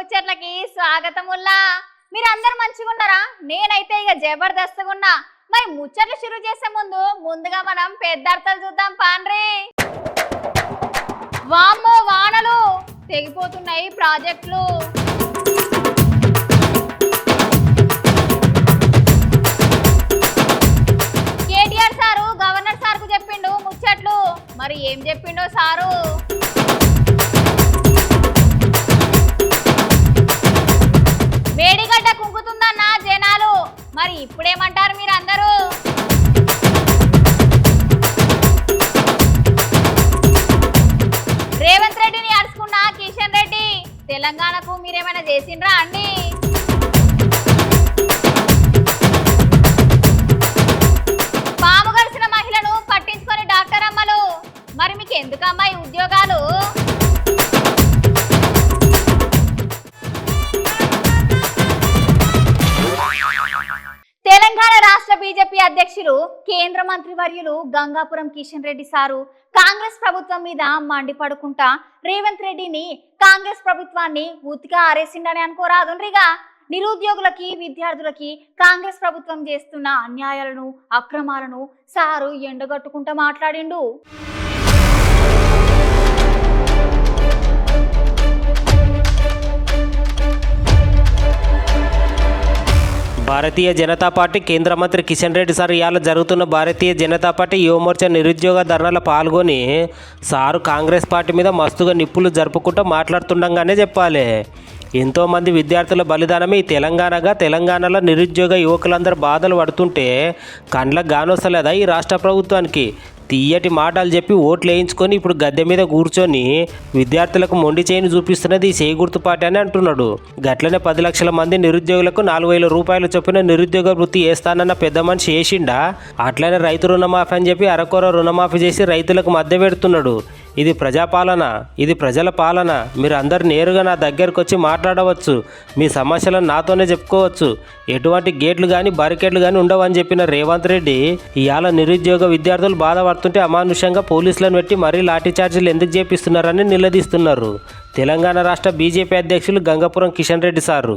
ముచ్చట్లకి స్వాగతముల్లా. మీరందరూ మంచిగున్నారా? నేనైతే ఇక జబర్దస్త్గా ఉన్నా. మరి ముచ్చట్లు షురూ చేసే ముందుగా మనం పెద్దార్థాలు చూద్దాం పాండ్రి. వామ్మో వానలు తెగిపోతున్నాయి ప్రాజెక్టులు. కేటీఆర్ సారు గవర్నర్ సార్కు చెప్పిండు ముచ్చట్లు. మరి ఏం చెప్పిండో సారు? వేడిగడ్డ కుంకుతుందన్న జనాలు. మరి ఇప్పుడేమంటారు మీరందరూ? రేవంత్ రెడ్డిని అడుచుకున్న కిషన్ రెడ్డి తెలంగాణకు మీరేమైనా చేసిండ్రా అండి? పాము గడిచిన మహిళను పట్టించుకొని డాక్టర్ అమ్మలు. మరి మీకు ఎందుకమ్మా ఈ ఉద్యోగాలు? తెలంగాణ రాష్ట్ర బీజేపీ అధ్యక్షులు కేంద్ర మంత్రి వర్యులు గంగాపురం కిషన్ రెడ్డి సారు కాంగ్రెస్ ప్రభుత్వం మీద మండిపడుకుంటా రేవంత్ రెడ్డిని కాంగ్రెస్ ప్రభుత్వాన్ని ఉతిగా ఆరేసిండని అనుకోరాదుండ్రిగా. నిరుద్యోగులకి విద్యార్థులకి కాంగ్రెస్ ప్రభుత్వం చేస్తున్న అన్యాయాలను అక్రమాలను సారు ఎండగట్టుకుంటా మాట్లాడిండు. భారతీయ జనతా పార్టీ కేంద్ర మంత్రి కిషన్ రెడ్డి సార్ ఇవాళ జరుగుతున్న భారతీయ జనతా పార్టీ యువమోర్చా నిరుద్యోగ ధర్నాలో పాల్గొని సారు కాంగ్రెస్ పార్టీ మీద మస్తుగా నిప్పులు జరుపుకుంటూ మాట్లాడుతుండగానే చెప్పాలి. ఎంతోమంది విద్యార్థుల బలిదానమే ఈ తెలంగాణలో నిరుద్యోగ యువకులందరూ బాధలు పడుతుంటే కండ్లకు గానొస్తలేదా ఈ రాష్ట్ర ప్రభుత్వానికి? తీయటి మాటలు చెప్పి ఓట్లు వేయించుకొని ఇప్పుడు గద్దె మీద కూర్చొని విద్యార్థులకు మొండి చేయిని చూపిస్తున్నది ఈ చేగుర్తు పార్టీ అని అంటున్నాడు. గట్లనే 10 లక్షల మంది నిరుద్యోగులకు 4,000 రూపాయలు చొప్పున నిరుద్యోగ వృత్తి వేస్తానన్న పెద్ద మనిషి వేసిండా? అట్లనే రైతు రుణమాఫీ అని చెప్పి అరకొర రుణమాఫీ చేసి రైతులకు మధ్య పెడుతున్నాడు. ఇది ప్రజాపాలన, ఇది ప్రజల పాలన. మీరు అందరు నేరుగా నా దగ్గరకు వచ్చి మాట్లాడవచ్చు, మీ సమస్యలను నాతోనే చెప్పుకోవచ్చు, ఎటువంటి గేట్లు కానీ బారికేట్లు కానీ ఉండవని చెప్పిన రేవంత్ రెడ్డి ఇవాళ నిరుద్యోగ విద్యార్థులు బాధపడుతుంటే అమానుషంగా పోలీసులను పెట్టి మరీ లాఠీ చార్జీలు ఎందుకు చేపిస్తున్నారని నిలదీస్తున్నారు తెలంగాణ రాష్ట్ర బీజేపీ అధ్యక్షులు గంగాపురం కిషన్ రెడ్డి సారు.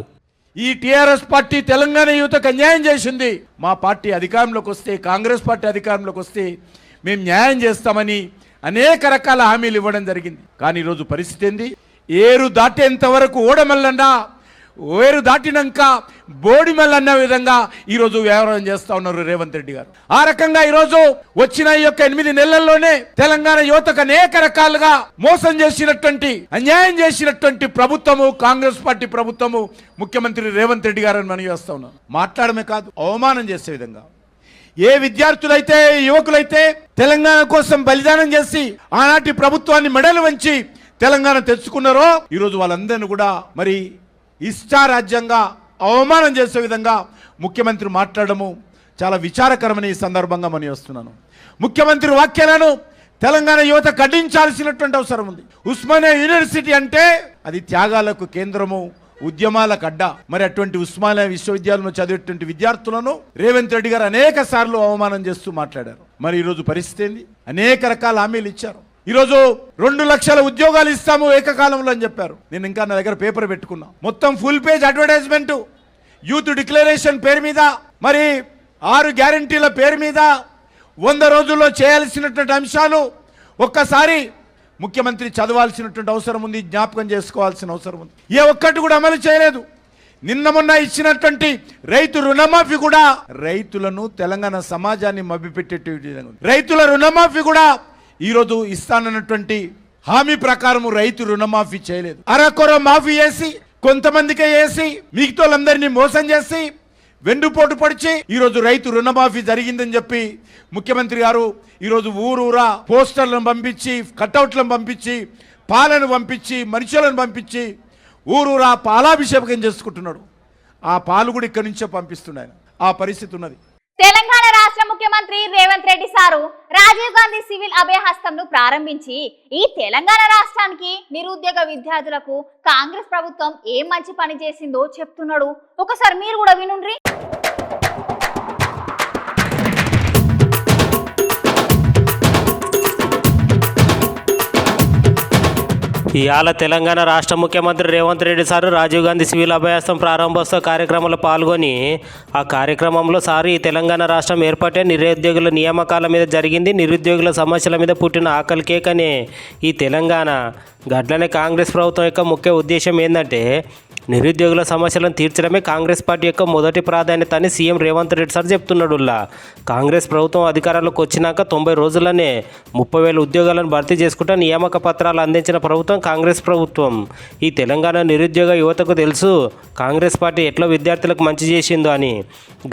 ఈ టీఆర్ఎస్ పార్టీ తెలంగాణ యువతకు అన్యాయం చేసింది. మా పార్టీ అధికారంలోకి వస్తే, కాంగ్రెస్ పార్టీ అధికారంలోకి వస్తే మేము న్యాయం చేస్తామని అనేక రకాల హామీలు ఇవ్వడం జరిగింది. కానీ ఈరోజు పరిస్థితి ఏంది? ఏరు దాటేంత వరకు ఓడమల్లన్నా, ఏరు దాటినాక బోడిమల్లన్న విధంగా ఈరోజు వ్యవహారం చేస్తా ఉన్నారు రేవంత్ రెడ్డి గారు. ఆ రకంగా ఈరోజు వచ్చిన ఈ యొక్క 8 నెలల్లోనే తెలంగాణ యువతకు అనేక రకాలుగా మోసం చేసినటువంటి, అన్యాయం చేసినటువంటి ప్రభుత్వము కాంగ్రెస్ పార్టీ ప్రభుత్వము, ముఖ్యమంత్రి రేవంత్ రెడ్డి గారు అని మనం చేస్తా ఉన్నాం. మాట్లాడమే కాదు, అవమానం చేసే విధంగా ఏ విద్యార్థులైతే, యువకులైతే తెలంగాణ కోసం బలిదానం చేసి ఆనాటి ప్రభుత్వాన్ని మెడలు వంచి తెలంగాణ తెచ్చుకున్నారో ఈరోజు వాళ్ళందరినీ కూడా మరి ఇష్టారాజ్యంగా అవమానం చేసే విధంగా ముఖ్యమంత్రి మాట్లాడము చాలా విచారకరమని ఈ సందర్భంగా మనం వస్తున్నాను. ముఖ్యమంత్రి వాక్యాలను తెలంగాణ యువత ఖండించాల్సినటువంటి అవసరం ఉంది. ఉస్మానియా యూనివర్సిటీ అంటే అది త్యాగాలకు కేంద్రము, ఉద్యమాలకు అడ్డా. మరి అటువంటి ఉస్మానియా విశ్వవిద్యాలయంలో చదివేటువంటి విద్యార్థులను రేవంత్ రెడ్డి గారు అనేక సార్లు అవమానం చేస్తూ మాట్లాడారు. మరి ఈరోజు పరిస్థితి ఏంది? అనేక రకాల హామీలు ఇచ్చారు. ఈరోజు 2 లక్షల ఉద్యోగాలు ఇస్తాము ఏకకాలంలో అని చెప్పారు. నేను ఇంకా నా దగ్గర పేపర్ పెట్టుకున్నా. మొత్తం full page advertisement, youth declaration పేరు మీద, మరి 6 గ్యారంటీల పేరు మీద 100 రోజుల్లో చేయాల్సినటువంటి అంశాలు ఒక్కసారి ముఖ్యమంత్రి చదవాల్సినటువంటి అవసరం ఉంది, జ్ఞాపకం చేసుకోవాల్సిన అవసరం ఉంది. ఏ ఒక్కటి కూడా అమలు చేయలేదు. నిన్న మొన్న ఇచ్చినటువంటి రైతు రుణమాఫీ కూడా రైతులను, తెలంగాణ సమాజాన్ని మభ్యపెట్టేటువంటి విధంగా ఉంది. రైతుల రుణమాఫీ కూడా ఈరోజు ఇస్తానన్నటువంటి హామీ ప్రకారం రైతు రుణమాఫీ చేయలేదు. అరకొర మాఫీ చేసి, కొంతమందికే వేసి, మిగతాలందరినీ మోసం చేసి, వెన్నుపోటు పొడిచి ఈరోజు రైతు రుణమాఫీ జరిగిందని చెప్పి ముఖ్యమంత్రి గారు ఈరోజు ఊరూరా పోస్టర్లను పంపించి, కట్అవుట్లను పంపించి, పాలను పంపించి, మనుషులను పంపించి ఊరూరా పాలాభిషేకం చేసుకుంటున్నాడు. ఆ పాలు కూడా ఇక్కడి నుంచే పంపిస్తున్నాడు. ఆ పరిస్థితి ఉన్నది. తెలంగాణ రాష్ట్ర ముఖ్యమంత్రి రేవంత్ రెడ్డి సారు రాజీవ్ గాంధీ సివిల్ అభయహస్తంను ప్రారంభించి ఈ తెలంగాణ రాష్ట్రానికి నిరుద్యోగ విద్యార్థులకు కాంగ్రెస్ ప్రభుత్వం ఏం మంచి పని చేసిందో చెప్తున్నాడు. ఒకసారి మీరు కూడా వినుండ్రి. ఇవాళ తెలంగాణ రాష్ట్ర ముఖ్యమంత్రి రేవంత్ రెడ్డి సారు రాజీవ్ గాంధీ సివిల్ అభయాస్తం ప్రారంభోత్సవ కార్యక్రమంలో పాల్గొని ఆ కార్యక్రమంలో సారు ఈ తెలంగాణ రాష్ట్రం ఏర్పడే నిరుద్యోగుల నియామకాల మీద జరిగింది, నిరుద్యోగుల సమస్యల మీద పుట్టిన ఆకలి కేక్ అనే ఈ తెలంగాణ గట్లనే కాంగ్రెస్ ప్రభుత్వం యొక్క ముఖ్య ఉద్దేశం ఏంటంటే నిరుద్యోగుల సమస్యలను తీర్చడమే కాంగ్రెస్ పార్టీ యొక్క మొదటి ప్రాధాన్యత అని సీఎం రేవంత్ రెడ్డి సార్ చెప్తున్నాడు. కాంగ్రెస్ ప్రభుత్వం అధికారంలోకి వచ్చినాక 90 రోజుల్లోనే 30,000 ఉద్యోగాలను భర్తీ చేసుకుంటూ నియామక పత్రాలు అందించిన ప్రభుత్వం కాంగ్రెస్ ప్రభుత్వం. ఈ తెలంగాణ నిరుద్యోగ యువతకు తెలుసు కాంగ్రెస్ పార్టీ ఎట్లా విద్యార్థులకు మంచి చేసిందో అని.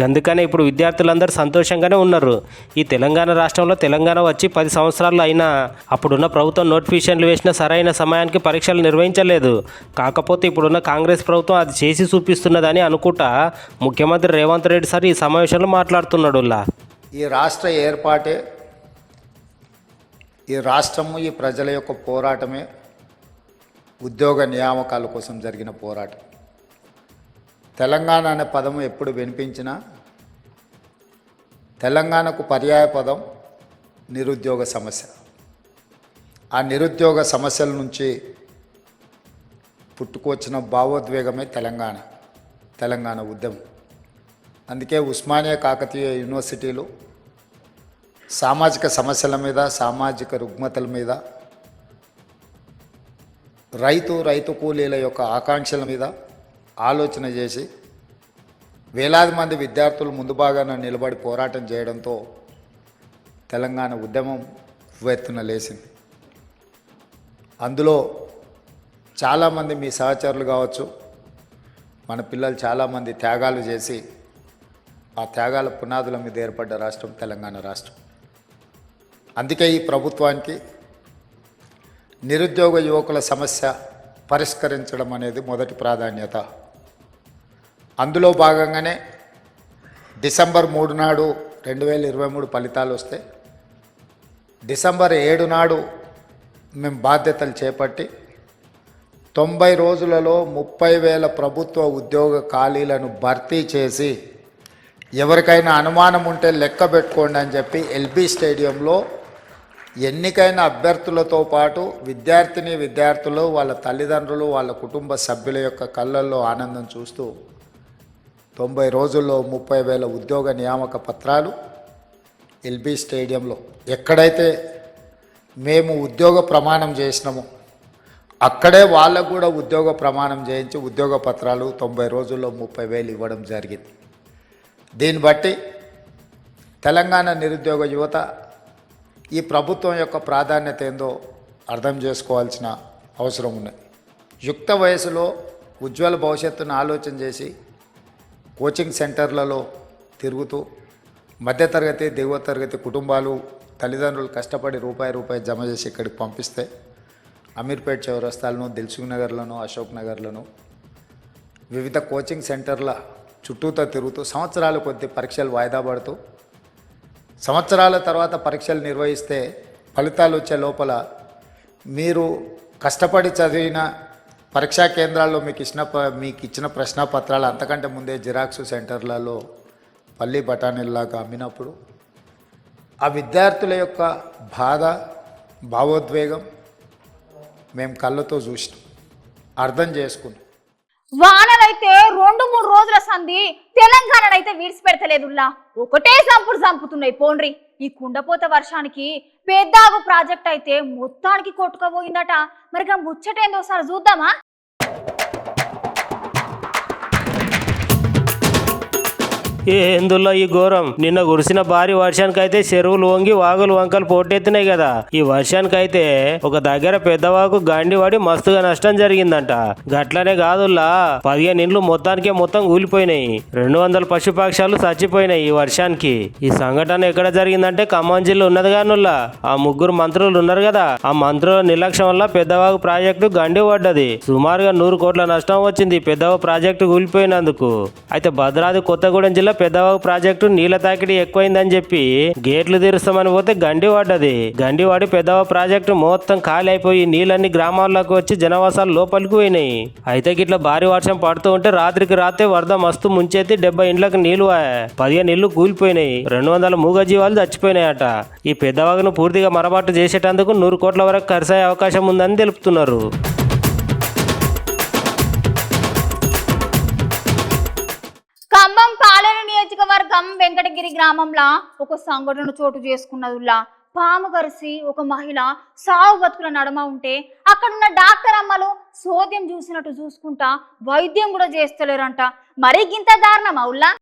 అందుకనే ఇప్పుడు విద్యార్థులందరూ సంతోషంగానే ఉన్నారు. ఈ తెలంగాణ రాష్ట్రంలో తెలంగాణ వచ్చి 10 సంవత్సరాలు అయినా అప్పుడున్న ప్రభుత్వం నోటిఫికేషన్లు వేసిన సరైన సమయానికి పరీక్షలు నిర్వహించలేదు. కాకపోతే ఇప్పుడున్న కాంగ్రెస్ ప్రభుత్వం అది చేసి చూపిస్తున్నదని అనుకుంటా ముఖ్యమంత్రి రేవంత్ రెడ్డి సార్ ఈ సమావేశంలో మాట్లాడుతున్నాడు. ఈ రాష్ట్ర ఏర్పాటే, ఈ రాష్ట్రము, ఈ ప్రజల యొక్క పోరాటమే ఉద్యోగ నియామకాల కోసం జరిగిన పోరాటం. తెలంగాణ అనే పదము ఎప్పుడు వినిపించినా తెలంగాణకు పర్యాయ పదం నిరుద్యోగ సమస్య. ఆ నిరుద్యోగ సమస్యల నుంచి పుట్టుకొచ్చిన భావోద్వేగమే తెలంగాణ ఉద్యమం. అందుకే ఉస్మానియా కాకతీయ యూనివర్సిటీలు సామాజిక సమస్యల మీద, సామాజిక రుగ్మతల మీద, రైతు కూలీల యొక్క ఆకాంక్షల మీద ఆలోచన చేసి వేలాది మంది విద్యార్థులు ముందు భాగాన నిలబడి పోరాటం చేయడంతో తెలంగాణ ఉద్యమం ఉవ్వెత్తున లేచింది. అందులో చాలామంది మీ సహచరులు కావచ్చు, మన పిల్లలు చాలామంది త్యాగాలు చేసి ఆ త్యాగాల పునాదుల మీద ఏర్పడ్డ రాష్ట్రం తెలంగాణ రాష్ట్రం. అందుకే ఈ ప్రభుత్వానికి నిరుద్యోగ యువకుల సమస్య పరిష్కరించడం అనేది మొదటి ప్రాధాన్యత. అందులో భాగంగానే డిసెంబర్ 3 నాడు 2023 ఫలితాలు వస్తే డిసెంబర్ 7 నాడు మేము బాధ్యతలు చేపట్టి 90 రోజులలో 30,000 ప్రభుత్వ ఉద్యోగ ఖాళీలను భర్తీ చేసి ఎవరికైనా అనుమానం ఉంటే లెక్క పెట్టుకోండి అని చెప్పి ఎల్బీ స్టేడియంలో ఎన్నికైన అభ్యర్థులతో పాటు విద్యార్థులు, వాళ్ళ తల్లిదండ్రులు, వాళ్ళ కుటుంబ సభ్యుల యొక్క కళ్ళల్లో ఆనందం చూస్తూ 90 రోజుల్లో 30,000 ఉద్యోగ నియామక పత్రాలు ఎల్బీ స్టేడియంలో ఎక్కడైతే మేము ఉద్యోగ ప్రమాణం చేసినామో అక్కడే వాళ్ళకు కూడా ఉద్యోగ ప్రమాణం చేయించి ఉద్యోగ పత్రాలు 90 రోజుల్లో 30,000 ఇవ్వడం జరిగింది. దీన్ని బట్టి తెలంగాణ నిరుద్యోగ యువత ఈ ప్రభుత్వం యొక్క ప్రాధాన్యత ఏందో అర్థం చేసుకోవాల్సిన అవసరం ఉన్నది. యుక్త వయసులో ఉజ్వల భవిష్యత్తును ఆలోచన చేసి కోచింగ్ సెంటర్లలో తిరుగుతూ మధ్యతరగతి, దిగువ తరగతి కుటుంబాలు, తల్లిదండ్రులు కష్టపడి రూపాయి జమ చేసి ఇక్కడికి పంపిస్తే అమీర్పేట చౌరస్తాలను, దిల్సుఖ్ నగర్లను, అశోక్ నగర్లను వివిధ కోచింగ్ సెంటర్ల చుట్టూతో తిరుగుతూ సంవత్సరాల కొద్ది పరీక్షలు వాయిదా పడుతూ సంవత్సరాల తర్వాత పరీక్షలు నిర్వహిస్తే ఫలితాలు వచ్చే లోపల మీరు కష్టపడి చదివిన పరీక్షా కేంద్రాల్లో మీకు ఇచ్చిన ప్రశ్నపత్రాలు అంతకంటే ముందే జిరాక్స్ సెంటర్లలో పల్లి బఠానీల్లాగా అమ్మినప్పుడు ఆ విద్యార్థుల యొక్క బాధ, భావోద్వేగం మేము కళ్ళతో చూసినాం, అర్థం చేసుకున్నాం. వానలైతే 2-3 రోజుల సంధి తెలంగాణనైతే విడిచిపెడతలేదుల్లా. ఒకటే చంపుతున్నాయి పోండ్రి. ఈ కుండపోత వర్షానికి పెద్దాగు ప్రాజెక్ట్ అయితే మొత్తానికి కొట్టుకోబోయిందట. మరి ముచ్చటేందో సార్ చూద్దామా? ఎందులో ఈ ఘోరం? నిన్న కురిసిన భారీ వర్షానికైతే చెరువులు వంగి వాగులు వంకలు పోటెత్తినాయి కదా. ఈ వర్షానికైతే ఒక దగ్గర పెద్దవాకు గండివాడి మస్తుగా నష్టం జరిగిందంట. గట్లనే కాదుల్లా 15 ఇండ్లు మొత్తం కూలిపోయినాయి. 200 పశుపక్షాలు చచ్చిపోయినాయి ఈ వర్షానికి. ఈ సంఘటన ఎక్కడ జరిగిందంటే ఖమ్మం జిల్లా ఉన్నది కానుల్లా. ఆ 3 మంత్రులు ఉన్నారు కదా, ఆ మంత్రుల నిర్లక్ష్యం వల్ల పెద్దవాగు ప్రాజెక్టు గండి పడ్డది. సుమారుగా 100 కోట్ల నష్టం వచ్చింది పెద్దవాగు ప్రాజెక్టు కూలిపోయినందుకు. అయితే భద్రాద్రి కొత్తగూడెం జిల్లా జిల్లా పెద్దవాగు ప్రాజెక్టు నీళ్ల తాకిడి ఎక్కువైందని చెప్పి గేట్లు తెరుస్తామని పోతే గండి పడ్డది. గండి పడి పెద్దవాగు ప్రాజెక్టు మొత్తం ఖాళీ అయిపోయి నీళ్ళన్ని గ్రామాల్లోకి వచ్చి జనవాసాలు లోపలికి పోయినాయి. అయితే గిట్ల భారీ వర్షం పడుతూ ఉంటే రాత్రికి రాత్రే వరద మస్తు ముంచెత్తి 70 ఇండ్లకు నీళ్లు 15 ఇళ్లు కూలిపోయినాయి. 200 మూగజీవాలు చచ్చిపోయినాయట. ఈ పెద్దవాగును పూర్తిగా మరమ్మతు చేసేటందుకు 100 కోట్ల వరకు ఖర్చు అయ్యే అవకాశం ఉందని తెలుపుతున్నారు. ఖమ్మం పాలేరు నియోజకవర్గం వెంకటగిరి గ్రామంలో ఒక సంఘటన చోటు చేసుకున్నదిలా. పాము కరిసి ఒక మహిళ సావు బతుకుల నడమ ఉంటే అక్కడున్న డాక్టర్ అమ్మలు సోద్యం చూసినట్టు చూసుకుంటా వైద్యం కూడా చేస్తలేరంట. మరి గింత దారుణం అవులా?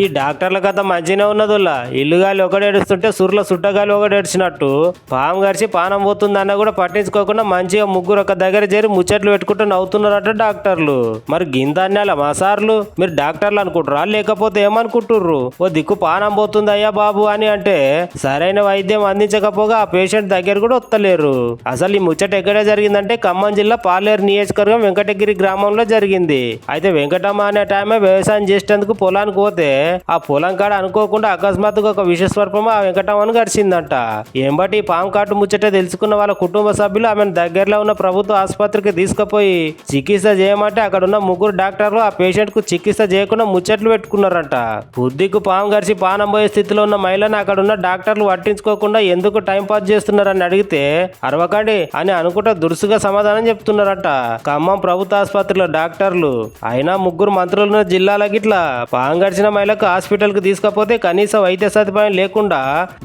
ఈ డాక్టర్ల కథ మంచిగానే ఉన్నదిలా. ఇల్లుగాలి ఒకటి ఏడుస్తుంటే సుర్ల సుట్టగాలి ఒకటి ఏడ్చినట్టు పాము గడిచి పానం పోతుందన్న కూడా పట్టించుకోకుండా మంచిగా ముగ్గురు ఒక దగ్గర చేరి ముచ్చట్లు పెట్టుకుంటూ నవ్వుతున్నారట డాక్టర్లు. మరి గిందాన్యాల మా సార్లు మీరు డాక్టర్లు అనుకుంటారా లేకపోతే ఏమనుకుంటుర్రు? ఓ దిక్కు పానం పోతుంది అయ్యా బాబు అని అంటే సరైన వైద్యం అందించకపోగా ఆ పేషెంట్ దగ్గర కూడా వస్తలేరు. అసలు ఈ ముచ్చట ఎక్కడే జరిగిందంటే ఖమ్మం జిల్లా పాలేరు నియోజకవర్గం వెంకటగిరి గ్రామంలో జరిగింది. అయితే వెంకటమ్మ అనే టైమే వ్యవసాయం చేసేందుకు పొలానికి పోతే ఆ పొలం కాడ అనుకోకుండా అకస్మాత్తుగా ఒక విషస్వరూపం ఆ వెంకటమ్మను గడిచిందంట. ఏం బట్టి పాము కాటు ముచ్చట తెలుసుకున్న వాళ్ళ కుటుంబ సభ్యులు ఆమెను దగ్గరలో ఉన్న ప్రభుత్వ ఆసుపత్రికి తీసుకుపోయి చికిత్స చేయమంటే అక్కడ ఉన్న 3 డాక్టర్లు ఆ పేషెంట్ కు చికిత్స చేయకుండా ముచ్చట్లు పెట్టుకున్నారంట. బుద్ధికు పాము గడిచి పానం పోయే స్థితిలో ఉన్న మహిళను అక్కడ ఉన్న డాక్టర్లు పట్టించుకోకుండా ఎందుకు టైం పాస్ చేస్తున్నారని అడిగితే అరవకండి అని అనుకుంటా దురుసుగా సమాధానం చెప్తున్నారట ఖమ్మం ప్రభుత్వ ఆసుపత్రిలో డాక్టర్లు. అయినా 3 మంత్రులున్న జిల్లాల గిట్లా పాము గడిచిన మహిళకు హాస్పిటల్ కి తీసుకపోతే కనీసం వైద్య సదుపాయం లేకుండా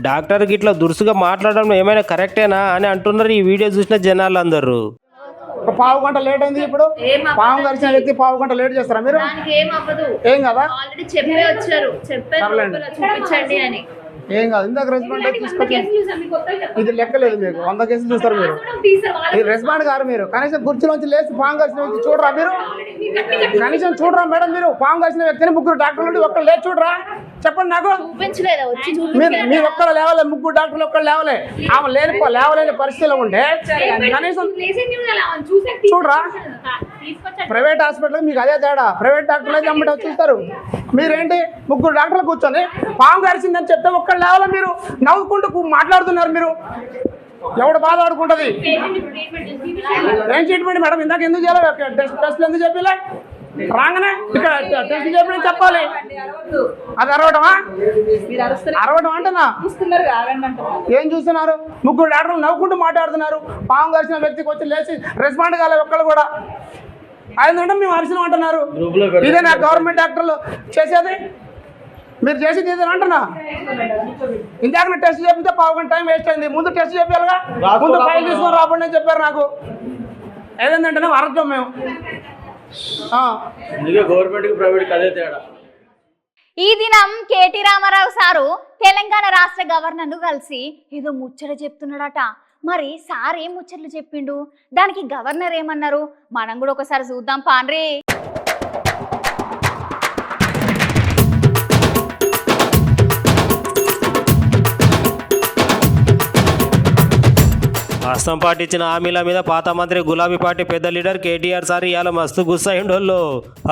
డాక్టర్ గిట్లా దురుసుగా మాట్లాడడం ఏమైనా కరెక్టేనా అని అంటున్నారు ఈ వీడియో చూసిన జనాలందరూ. పావు గంట లేట్ అయింది. ఇప్పుడు పాము గడిచిన వ్యక్తి పావు గంట లేట్ చేస్తారా మీరు? ఏం కదా ఏం కాదు. ఇందాక రెస్పాండ్ తీసుకొచ్చి ఇది లెక్కలేదు మీకు. 100 కేసులు చూస్తారు మీరు. రెస్పాండ్ గారు మీరు కనీసం కుర్చీలోంచి లేచి పాము కలిసిన వ్యక్తి చూడరా మీరు? కనీసం చూడరా మేడం మీరు? పాము కలిసిన వ్యక్తిని 3 డాక్టర్లు ఉండి ఒక్కరు లేచి చూడరా? చెప్పండి నాకు. మీరు ఒక్కరు లేవలే, 3 డాక్టర్లు ఒక్కరు లేవలే. ఆమె లేవలేని పరిస్థితిలో ఉంటే కనీసం చూడరా? ప్రైవేట్ హాస్పిటల్ మీకు అదే తేడా. ప్రైవేట్ డాక్టర్లు అయితే అమ్మటం చూస్తారు. మీరేంటి 3 డాక్టర్లు కూర్చొని పాము కరిచిందని చెప్తే ఒక్కరు లేవాలా? మీరు నవ్వుకుంటూ మాట్లాడుతున్నారు. మీరు ఎవడు బాధ ఆడుకుంటుంది? ఏం ట్రీట్మెంట్ మేడం? ఇందాక ఎందుకు చేయాలి? టెస్ట్లు ఎందుకు చెప్పలే? రాగానే ఇక్కడ టెస్ట్ చెప్పిన చెప్పాలి. అది అరవటమా? అరవటం అంటున్నా. ఏం చూస్తున్నారు? 3 డాక్టర్లు నవ్వుకుంటూ మాట్లాడుతున్నారు. పాము కలిసిన వ్యక్తికి వచ్చి లేచి రెస్పాండ్ కాలేదు ఒక్కళ్ళు కూడా. అయిందంటే మేము అరిసినాం అంటున్నారు. ఇదే నా గవర్నమెంట్ డాక్టర్లు చేసేది? మీరు చేసేది ఇదే అంటున్నా. ఇందాక టెస్ట్ చేపితే పావు గంట టైం వేస్ట్ అయింది. ముందు టెస్ట్ చెప్పాలిగా. ముందు ఫైల్ తీసుకొని రాబడి అని చెప్పారు నాకు. ఏదంటే అరద్దాం మేము. ఈ దినం కేటీ రామారావు సారు తెలంగాణ రాష్ట్ర గవర్నర్ ను కలిసి ఏదో ముచ్చట చెప్తున్నాడట. మరి సార్ ఏం ముచ్చట్లు చెప్పిండు? దానికి గవర్నర్ ఏమన్నారు? మనం కూడా ఒకసారి చూద్దాం పాండ్రి. హస్తం పార్టీ ఇచ్చిన హామీల మీద పాత మంత్రి గులాబీ పార్టీ పెద్ద లీడర్ కేటీఆర్ సార్ ఇవాళ మస్తు గుస్సైండోళ్ళు.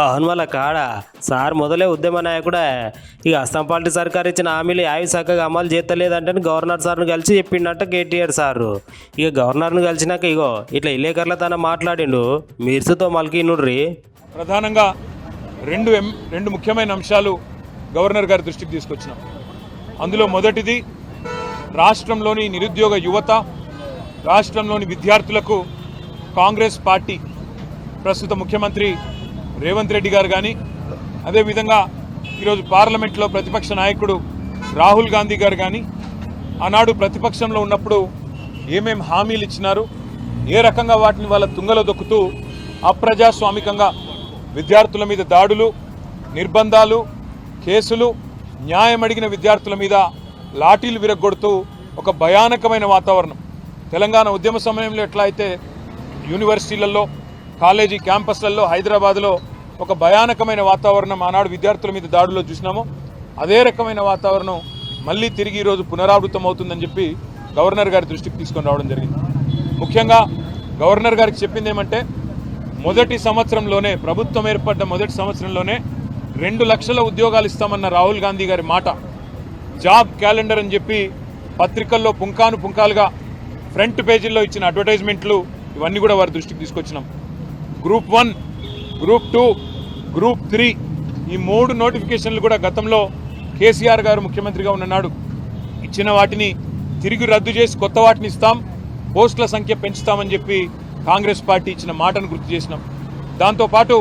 అవునుమల కాడ సార్ మొదలే ఉద్యమ నాయకుడే. ఇక హస్తం పార్టీ సర్కార్ ఇచ్చిన హామీలు యావి చక్కగా అమలు చేస్తలేదంటే గవర్నర్ సార్ను కలిసి చెప్పిండట కేటీఆర్ సారు. ఇక గవర్నర్ను కలిసినాక ఇగో ఇట్లా ఇలేకర్ల తన మాట్లాడిండు. మీర్సుతో మల్కి నుడ్రి. ప్రధానంగా రెండు ముఖ్యమైన అంశాలు గవర్నర్ గారి దృష్టికి తీసుకొచ్చినాం. అందులో మొదటిది రాష్ట్రంలోని నిరుద్యోగ యువత, రాష్ట్రంలోని విద్యార్థులకు కాంగ్రెస్ పార్టీ ప్రస్తుత ముఖ్యమంత్రి రేవంత్ రెడ్డి గారు కానీ, అదేవిధంగా ఈరోజు పార్లమెంట్లో ప్రతిపక్ష నాయకుడు రాహుల్ గాంధీ గారు కానీ ఆనాడు ప్రతిపక్షంలో ఉన్నప్పుడు ఏమేం హామీలు ఇచ్చినారు, ఏ రకంగా వాటిని వాళ్ళ తుంగలో దొక్కుతూ అప్రజాస్వామికంగా విద్యార్థుల మీద దాడులు, నిర్బంధాలు, కేసులు, న్యాయం అడిగిన విద్యార్థుల మీద లాఠీలు విరగొడుతూ ఒక భయానకమైన వాతావరణం. తెలంగాణ ఉద్యమ సమయంలో ఎట్లా అయితే యూనివర్సిటీలలో, కాలేజీ క్యాంపస్లలో, హైదరాబాద్లో ఒక భయానకమైన వాతావరణం ఆనాడు విద్యార్థుల మీద దాడుల్లో చూసినామో అదే రకమైన వాతావరణం మళ్ళీ తిరిగి ఈరోజు పునరావృతం అవుతుందని చెప్పి గవర్నర్ గారి దృష్టికి తీసుకొని రావడం జరిగింది. ముఖ్యంగా గవర్నర్ గారికి చెప్పింది ఏమంటే మొదటి సంవత్సరంలోనే, ప్రభుత్వం ఏర్పడ్డ మొదటి సంవత్సరంలోనే 2 లక్షల ఉద్యోగాలు ఇస్తామన్న రాహుల్ గాంధీ గారి మాట జాబ్ క్యాలెండర్ అని చెప్పి పత్రికల్లో పుంకాలుగా ఫ్రంట్ పేజీల్లో ఇచ్చిన అడ్వర్టైజ్మెంట్లు ఇవన్నీ కూడా వారి దృష్టికి తీసుకొచ్చినాం. గ్రూప్ 1, గ్రూప్ 2, గ్రూప్ 3 ఈ 3 నోటిఫికేషన్లు కూడా గతంలో కేసీఆర్ గారు ముఖ్యమంత్రిగా ఉన్ననాడు ఇచ్చిన వాటిని తిరిగి రద్దు చేసి కొత్త వాటిని ఇస్తాం, పోస్టుల సంఖ్య పెంచుతామని చెప్పి కాంగ్రెస్ పార్టీ ఇచ్చిన మాటను గుర్తు చేసినాం. దాంతోపాటు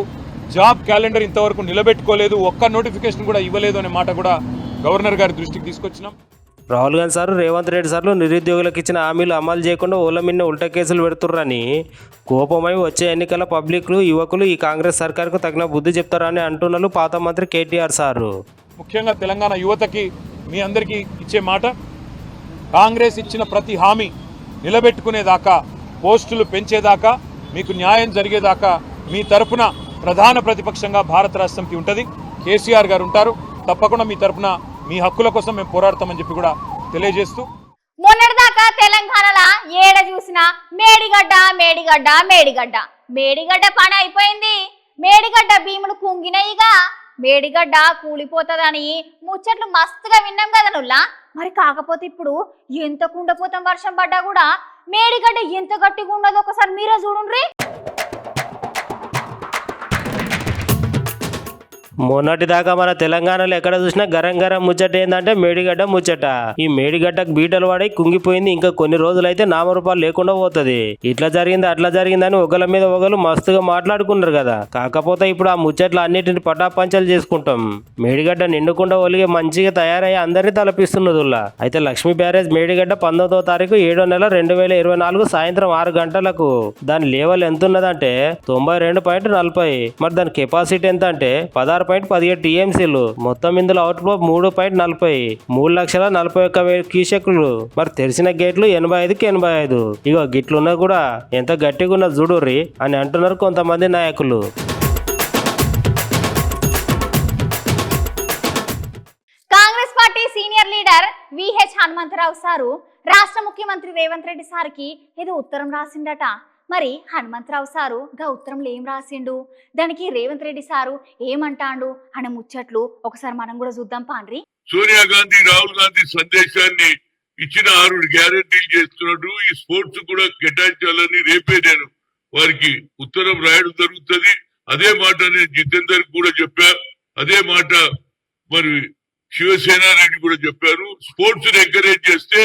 జాబ్ క్యాలెండర్ ఇంతవరకు నిలబెట్టుకోలేదు, ఒక్క నోటిఫికేషన్ కూడా ఇవ్వలేదు అనే మాట కూడా గవర్నర్ గారి దృష్టికి తీసుకొచ్చినాం. రాహుల్ గాంధీ సార్, రేవంత్ రెడ్డి సార్లు నిరుద్యోగులకు ఇచ్చిన హామీలు అమలు చేయకుండా ఓళ్ళ మిన్న ఉల్టా కేసులు పెడుతుర్రని కోపమై వచ్చే ఎన్నికల పబ్లిక్లు, యువకులు ఈ కాంగ్రెస్ సర్కార్కు తగిన బుద్ధి చెప్తారని అంటున్నారు పాత మంత్రి కేటీఆర్ సారు. ముఖ్యంగా తెలంగాణ యువతకి మీ అందరికీ ఇచ్చే మాట, కాంగ్రెస్ ఇచ్చిన ప్రతి హామీ నిలబెట్టుకునేదాకా, పోస్టులు పెంచేదాకా, మీకు న్యాయం జరిగేదాకా మీ తరపున ప్రధాన ప్రతిపక్షంగా భారత రాష్ట్రంకి ఉంటుంది. కేసీఆర్ గారు ఉంటారు. తప్పకుండా మీ తరపున మీ హక్కుల కోసం మేము పోరాడతామని చెప్పి కూడా తెలియజేస్తూ, మొన్నటిదాకా తెలంగాణలో ఏడ చూసినా మేడిగడ్డ మేడిగడ్డ మేడిగడ్డ మేడిగడ్డ పని అయిపోయింది, మేడిగడ్డ భీములు కుంగినయిగా, మేడిగడ్డ కూలిపోతుందని ముచ్చట్లు మస్తుగా విన్నాం కదా నుల్లా. మరి కాకపోతే ఇప్పుడు ఎంత కుండపోతాం వర్షం పడ్డా కూడా మేడిగడ్డ ఎంత గట్టిగా ఉన్నదో ఒకసారి మీరే చూడండి. మొన్నటిదాకా మన తెలంగాణలో ఎక్కడ చూసినా గరం గరం ముచ్చట ఏంటంటే మేడిగడ్డ ముచ్చట. ఈ మేడిగడ్డకు బీటలు పడి కుంగిపోయింది, ఇంకా కొన్ని రోజులైతే నామరూపాలు లేకుండా పోతుంది. ఇట్లా జరిగింది అట్లా జరిగిందని ఒకళ్ళ మీద ఒకళ్ళు మస్తుగా మాట్లాడుకున్నారు కదా. కాకపోతే ఇప్పుడు ఆ ముచ్చట్లు అన్నిటిని పటాపంచలు చేసుకుంటాం. మేడిగడ్డ నిండుకుండా ఒలిగే మంచిగా తయారయ్యి అందరినీ తలపిస్తున్నదిలా. అయితే లక్ష్మీ బ్యారేజ్ మేడిగడ్డ 19వ తారీఖు 7వ నెల 2024 సాయంత్రం 6 గంటలకు దాని లెవెల్ ఎంత ఉన్నదంటే 92.40. మరి దాని కెపాసిటీ ఎంత అంటే 16.17 టీఎంసీలు. మొత్తం ఇందులో అవుట్ఫ్లో 3.40, 3,41,000 క్యూసెక్లు. మరి తెరిచిన గేట్లు 85కి 85. ఇగో గిట్లున్నా కూడా ఎంత గట్టిగా ఉన్న చూడుర్రి అని అంటున్నారు కొంతమంది నాయకులు. Congress party senior leader VH Hanumantha Rao sir రాష్ట్ర ముఖ్యమంత్రి రేవంత్ రెడ్డి సార్కి ఏదో ఉత్తరం రాసిండట. మరి హనుమంతరావు సారు గా ఉత్తరంలో ఏం రాసిండు, దానికి రేవంత్ రెడ్డి సారు ఏమంటాండు అనే ముచ్చట్లు ఒకసారి మనం కూడా చూద్దాం పాండ్రి. సోనియా గాంధీ, రాహుల్ గాంధీ సందేశాన్ని ఇచ్చిన 6 గ్యారెంటీలు చేస్తున్నట్టు ఈ స్పోర్ట్స్ కూడా కేటాయించాలని రేపే నేను వారికి ఉత్తరం రాయడం జరుగుతుంది. అదే మాట నేను జితేందర్ కూడా చెప్పా, అదే మాట మరి శివసేన రెడ్డి కూడా చెప్పారు. స్పోర్ట్స్ ని ఎంకరేజ్ చేస్తే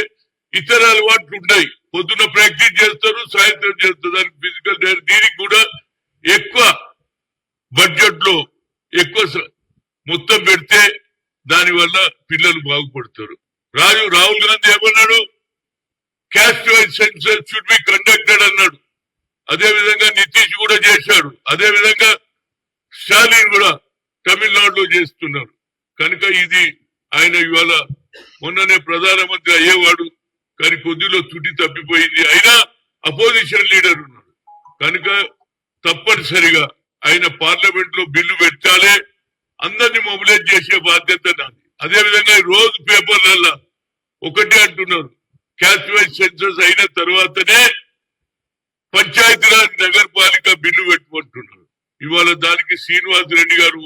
ఇతర అలవాట్లు ఉన్నాయి. పొద్దున ప్రాక్టీస్ చేస్తారు, సాయంత్రం చేస్తారు, దానికి ఫిజికల్ దీనికి కూడా ఎక్కువ బడ్జెట్ లో ఎక్కువ మొత్తం పెడితే దాని వల్ల పిల్లలు బాగుపడతారు. రాహుల్ గాంధీ ఏమన్నాడు, caste wise census should be conducted అన్నాడు. అదే విధంగా నితీష్ కూడా చేశాడు. అదే విధంగా స్టాలిన్ కూడా తమిళనాడులో చేస్తున్నారు. కనుక ఇది ఆయన ఇవాళ మొన్ననే ప్రధానమంత్రి అయ్యేవాడు, కానీ కొద్దిలో తుడి తప్పిపోయింది. అయినా అపోజిషన్ లీడర్ ఉన్నాడు కనుక తప్పనిసరిగా ఆయన పార్లమెంట్ లో బిల్లు పెట్టాలి. అందరినీ మొబిలైజ్ చేసే బాధ్యత నాది. అదేవిధంగా రోజు పేపర్లలో ఒకటే అంటున్నారు, క్యాస్ట్ వైజ్ సెన్సస్ అయిన తర్వాతనే పంచాయతీరాజ్ నగరపాలిక బిల్లు పెట్టుకుంటున్నారు. ఇవాళ దానికి శ్రీనివాస్ రెడ్డి గారు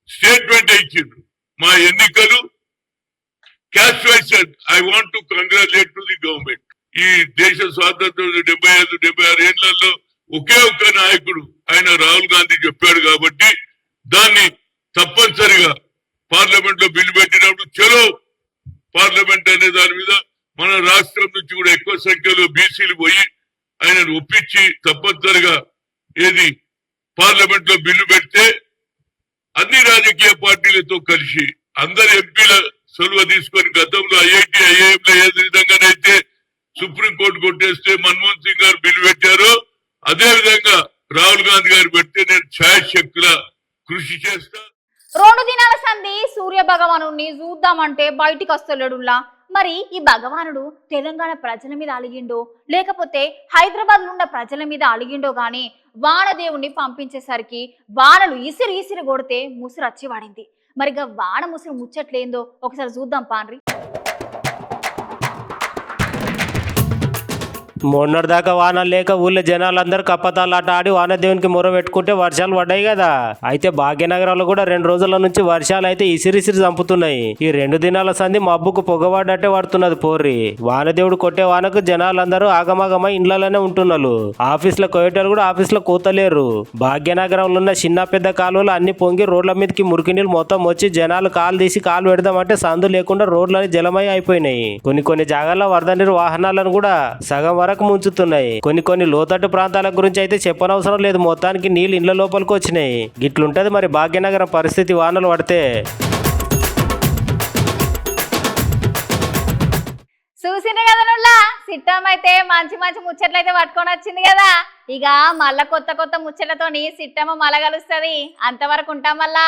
స్టేట్మెంట్ ఇచ్చిండ్రు, మా ఎన్నికలు caste wise. I want to congratulate to the government. ఈ దేశ స్వాతంత్రం 75-76 ఏళ్లలో ఒకే ఒక్క నాయకుడు ఆయన రాహుల్ గాంధీ చెప్పాడు కాబట్టి దాన్ని తప్పనిసరిగా పార్లమెంట్ లో బిల్లు పెట్టినప్పుడు చలో పార్లమెంట్ అనే దాని మీద మన రాష్ట్రం నుంచి కూడా ఎక్కువ సంఖ్యలో బీసీలు పోయి ఆయనను ఒప్పించి తప్పనిసరిగా ఏది పార్లమెంట్ లో బిల్లు పెడితే అన్ని రాజకీయ పార్టీలతో కలిసి అందరు ఎంపీల సొలువ తీసుకొని గతంలో ఐఐటి ఐఐఎంలో ఏ విధంగానైతే సుప్రీంకోర్టు కొట్టేస్తే మన్మోహన్ సింగ్ గారు బిల్లు పెట్టారో అదే విధంగా రాహుల్ గాంధీ గారు పెడితే నేను ఛాయశక్తుల కృషి చేస్తా. 2 దినాల సంధి సూర్య భగవాను చూద్దామంటే బయటికి వస్తలేడులా. మరి ఈ భగవానుడు తెలంగాణ ప్రజల మీద అలిగిండో లేకపోతే హైదరాబాద్ ఉన్న ప్రజల మీద అలిగిండో గాని వానదేవుణ్ణి పంపించేసరికి వానలు ఇసిరి కొడితే ముసురు వచ్చి వాడింది. మరిగా వాన ముసురు ముచ్చట్లేందో ఒకసారి చూద్దాం పాండ్రి. మొన్నటిదాకా వానలు లేక ఊళ్ళో జనాలందరూ కప్పతాలాట ఆడి వానదేవునికి మొర పెట్టుకుంటే వర్షాలు పడ్డాయి కదా. అయితే భాగ్యనగరంలో కూడా 2 రోజుల నుంచి వర్షాలు అయితే ఇసిరిసిరి చంపుతున్నాయి. ఈ 2 దినాల సంధి మబ్బుకు పొగవాడట్టే పడుతున్నది పోర్రి. వానదేవుడు కొట్టే వానకు జనాలందరూ ఆగమాగమై ఇండ్లలోనే ఉంటున్నారు. ఆఫీసులో కోయేటోళ్ళు కూడా ఆఫీసులో కూతలేరు. భాగ్యనగరంలో ఉన్న చిన్న పెద్ద కాలువలు అన్ని పొంగి రోడ్ల మీదకి మురికి నీళ్ళు మొత్తం వచ్చి జనాలు కాలు తీసి కాలు పెడదామంటే సందు లేకుండా రోడ్లని జలమై అయిపోయినాయి. కొన్ని జాగాల్లో వరద నీరు వాహనాలను కూడా సగం వరకు ముంచుతున్నాయి. కొన్ని లోతట్టు ప్రాంతాల గురించి అయితే చెప్పనవసరం లేదు. మొత్తానికి నీళ్ళు ఇండ్ల లోపలికి వచ్చినాయి. గిట్లుంటది మరి భాగ్యనగరం పరిస్థితి వానలు పడితే. చూసిన కదా నుల్లా సిట్టం అయితే మంచి ముచ్చట్లు అయితే పట్టుకొని వచ్చింది కదా. ఇక మళ్ళా కొత్త ముచ్చట్లతోని సిట్టమ్మ మళ్ళా కలుస్తుంది. అంతవరకు ఉంటాం మళ్ళా.